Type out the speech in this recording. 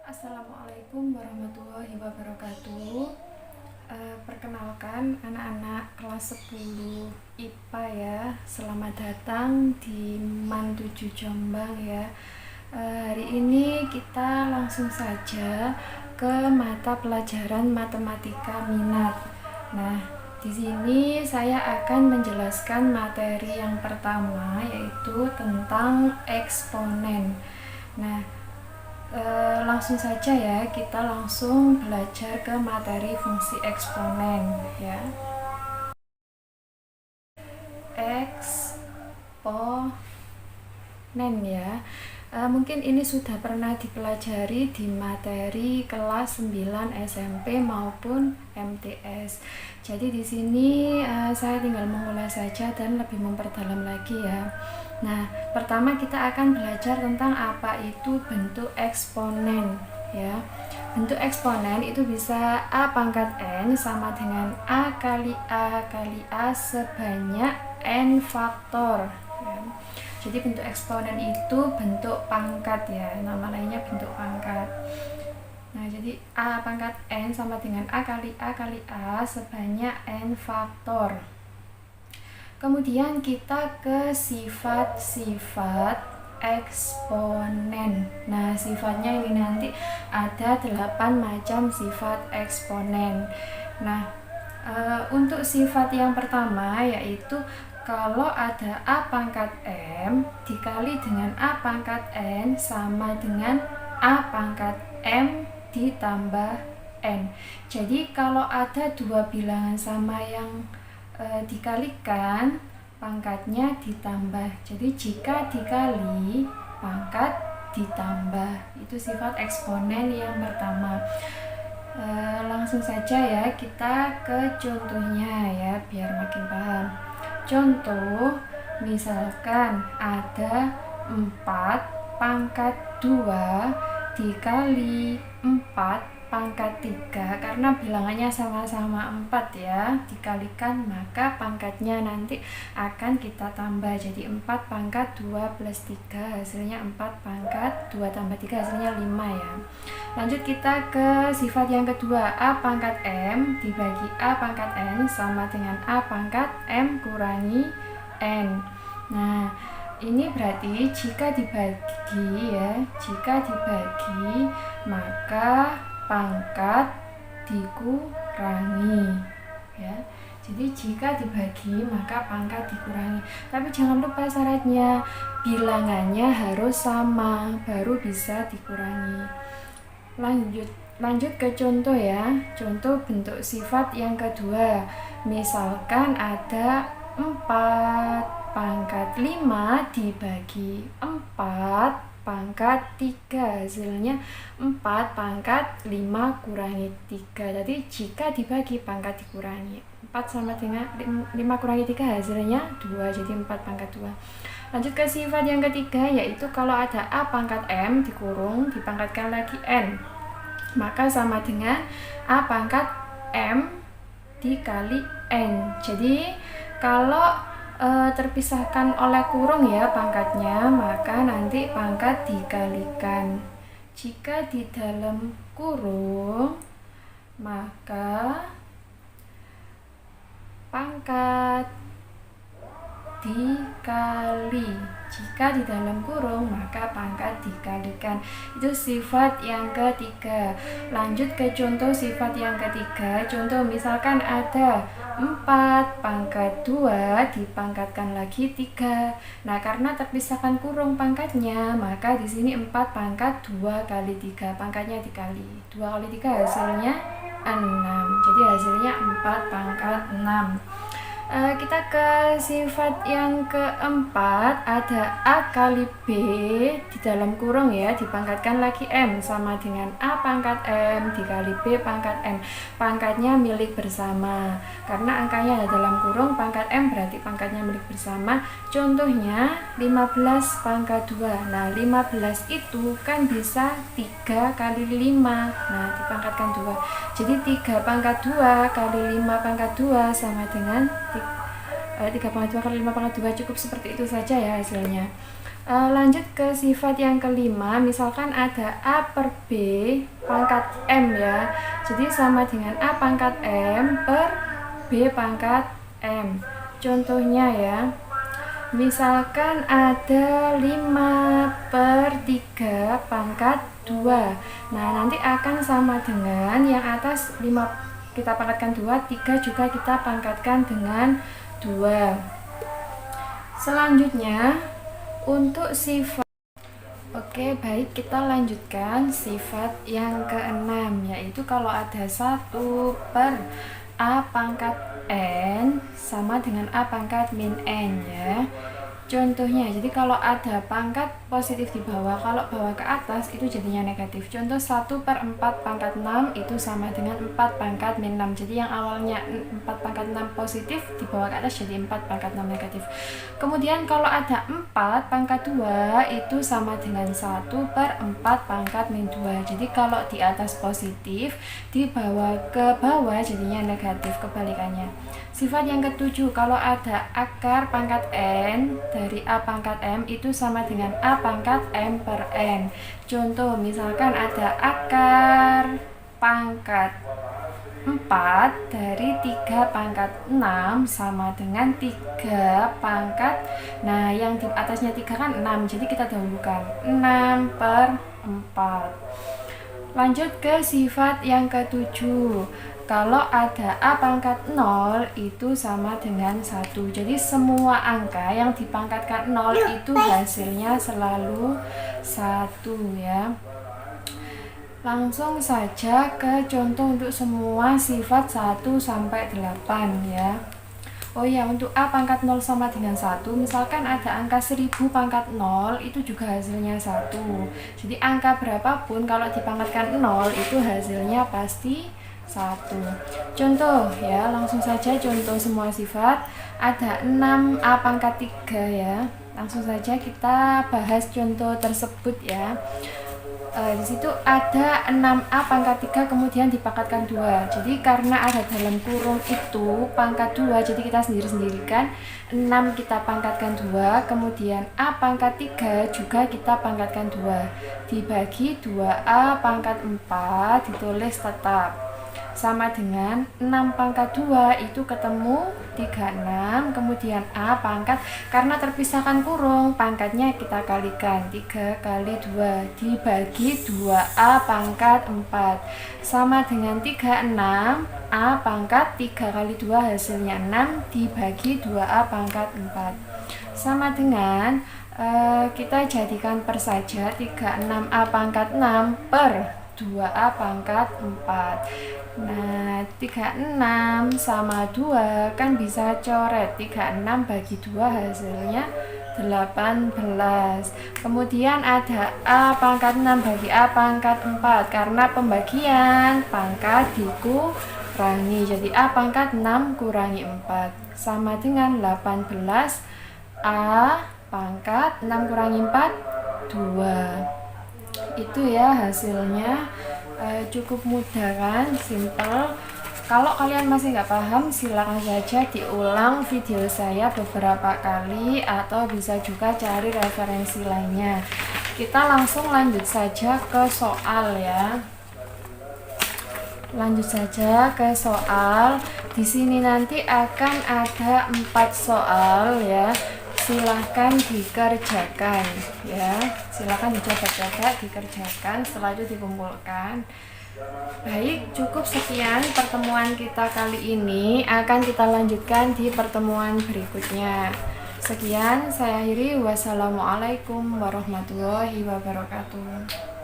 Assalamualaikum warahmatullahi wabarakatuh. Perkenalkan anak-anak kelas 10 IPA ya. Selamat datang di MAN 7 Jombang ya. Hari ini kita langsung saja ke mata pelajaran matematika minat. Nah, di sini saya akan menjelaskan materi yang pertama, yaitu tentang eksponen. Nah, langsung saja ya, kita langsung belajar ke materi fungsi eksponen ya. Eksponen ya. Mungkin ini sudah pernah dipelajari di materi kelas 9 SMP maupun MTS. Jadi di sini saya tinggal mengulas saja dan lebih memperdalam lagi ya. Nah, pertama kita akan belajar tentang apa itu bentuk eksponen ya. Bentuk eksponen itu bisa A pangkat N sama dengan A kali A sebanyak N faktor ya. Jadi bentuk eksponen itu bentuk pangkat ya, nama lainnya bentuk pangkat. Nah, jadi A pangkat N sama dengan A kali A sebanyak N faktor. Kemudian kita ke sifat-sifat eksponen. Nah, sifatnya ini nanti ada 8 macam sifat eksponen. Nah, untuk sifat yang pertama yaitu kalau ada A pangkat M dikali dengan A pangkat N sama dengan A pangkat M ditambah N. Jadi kalau ada dua bilangan sama yang dikalikan, pangkatnya ditambah. Jadi jika dikali, pangkat ditambah. Itu sifat eksponen yang pertama. Langsung saja ya, kita ke contohnya ya, biar makin paham. Contoh, misalkan ada 4 pangkat 2 dikali 4 pangkat 3, karena bilangannya sama-sama 4 ya, dikalikan maka pangkatnya nanti akan kita tambah, jadi 4 pangkat 2 plus 3 hasilnya 4 pangkat 2 tambah 3 hasilnya 5 ya. Lanjut kita ke sifat yang kedua, A pangkat M dibagi A pangkat N sama dengan A pangkat M kurangi N. Nah, ini berarti jika dibagi maka pangkat dikurangi ya. Jadi jika dibagi maka pangkat dikurangi. Tapi jangan lupa syaratnya bilangannya harus sama baru bisa dikurangi. Lanjut ke contoh ya. Contoh bentuk sifat yang kedua. Misalkan ada 4 pangkat 5 dibagi 4 pangkat 3 hasilnya 4 pangkat 5 kurangi 3. Jadi jika dibagi pangkat dikurangi, 4 sama dengan 5 kurangi 3 hasilnya 2, jadi 4 pangkat 2. Lanjut ke sifat yang ketiga, yaitu kalau ada A pangkat M dikurung dipangkatkan lagi N, maka sama dengan A pangkat M dikali N. Jadi kalau terpisahkan oleh kurung ya pangkatnya, maka nanti pangkat dikalikan. Jika di dalam kurung maka pangkat dikali. Jika di dalam kurung maka pangkat dikalikan. Itu sifat yang ketiga. Lanjut ke contoh sifat yang ketiga. Contoh misalkan ada 4 pangkat 2 dipangkatkan lagi 3. Nah, karena terpisahkan kurung pangkatnya, maka di sini 4 pangkat 2 kali 3, pangkatnya dikali. 2 kali 3 hasilnya 6. Jadi hasilnya 4 pangkat 6. Kita ke sifat yang keempat, ada A kali B di dalam kurung ya, dipangkatkan lagi M sama dengan A pangkat M dikali B pangkat M. Pangkatnya milik bersama, karena angkanya ada dalam kurung pangkat M berarti pangkatnya milik bersama. Contohnya 15 pangkat 2. Nah, 15 itu kan bisa 3 kali 5. Nah, dipangkatkan 2. Jadi 3 pangkat 2 kali 5 pangkat 2 sama dengan 3 pangkat 2 kali 5 pangkat 2, cukup seperti itu saja ya hasilnya. Lanjut ke sifat yang kelima, misalkan ada A per B pangkat M ya. Jadi sama dengan A pangkat M per B pangkat M. Contohnya ya, misalkan ada 5 per 3 pangkat 2. Nah, nanti akan sama dengan yang atas 5 kita pangkatkan 2, 3 juga kita pangkatkan dengan 2. Selanjutnya, untuk sifat Oke, baik, kita lanjutkan sifat yang keenam, yaitu kalau ada 1 per A pangkat N sama dengan A pangkat min N ya. Contohnya, jadi kalau ada pangkat positif di bawah, kalau bawah ke atas itu jadinya negatif. Contoh 1 per 4 pangkat 6 itu sama dengan 4 pangkat min 6. Jadi yang awalnya 4 pangkat 6 positif, di bawah ke atas jadi 4 pangkat 6 negatif. Kemudian kalau ada 4 pangkat 2 itu sama dengan 1 per 4 pangkat min 2. Jadi kalau di atas positif, di bawah ke bawah jadinya negatif, kebalikannya. Sifat yang ketujuh, kalau ada akar pangkat N dari A pangkat M itu sama dengan A pangkat M per N. Contoh, misalkan ada akar pangkat 4 dari 3 pangkat 6 sama dengan 3 pangkat, nah yang di atasnya 3 kan 6, jadi kita dahulukan 6 per 4. Lanjut ke sifat yang ketujuh, kalau ada A pangkat 0 itu sama dengan 1. Jadi semua angka yang dipangkatkan 0 itu hasilnya selalu 1 ya. Langsung saja ke contoh untuk semua sifat 1 sampai 8 ya. Oh ya, untuk A pangkat 0 sama dengan 1, misalkan ada angka 1000 pangkat 0, itu juga hasilnya 1. Jadi angka berapapun kalau dipangkatkan 0, itu hasilnya pasti 1. Contoh ya, langsung saja contoh semua sifat. Ada 6 A pangkat 3 ya. Langsung saja kita bahas contoh tersebut ya. Di situ ada 6A pangkat 3 kemudian dipangkatkan 2. Jadi karena ada dalam kurung itu pangkat 2, jadi kita sendiri-sendirikan. 6 kita pangkatkan 2, kemudian A pangkat 3 juga kita pangkatkan 2. Dibagi 2A pangkat 4 ditulis tetap. Sama dengan 6 pangkat 2 itu ketemu 36, kemudian A pangkat, karena terpisahkan kurung, pangkatnya kita kalikan 3 kali 2 dibagi 2A pangkat 4 sama dengan 36, A pangkat 3 kali 2 hasilnya 6 dibagi 2A pangkat 4 sama dengan kita jadikan per saja 36A pangkat 6 per 2A pangkat 4. Nah, 36 sama 2 kan bisa coret. 36 bagi 2 hasilnya 18. Kemudian ada A pangkat 6 bagi A pangkat 4. Karena pembagian pangkat dikurangi. Jadi A pangkat 6 kurangi 4 sama dengan 18. A pangkat 6 kurangi 4, 2. Itu ya hasilnya. Cukup mudah kan, simple. Kalau kalian masih nggak paham, silakan saja diulang video saya beberapa kali atau bisa juga cari referensi lainnya. Kita langsung lanjut saja ke soal ya. Lanjut saja ke soal. Di sini nanti akan ada 4 soal ya. Silahkan dikerjakan ya, silahkan dicoba-coba dikerjakan, setelah itu dikumpulkan. Baik, cukup sekian pertemuan kita kali ini, akan kita lanjutkan di pertemuan berikutnya. Sekian, saya akhiri. Wassalamualaikum warahmatullahi wabarakatuh.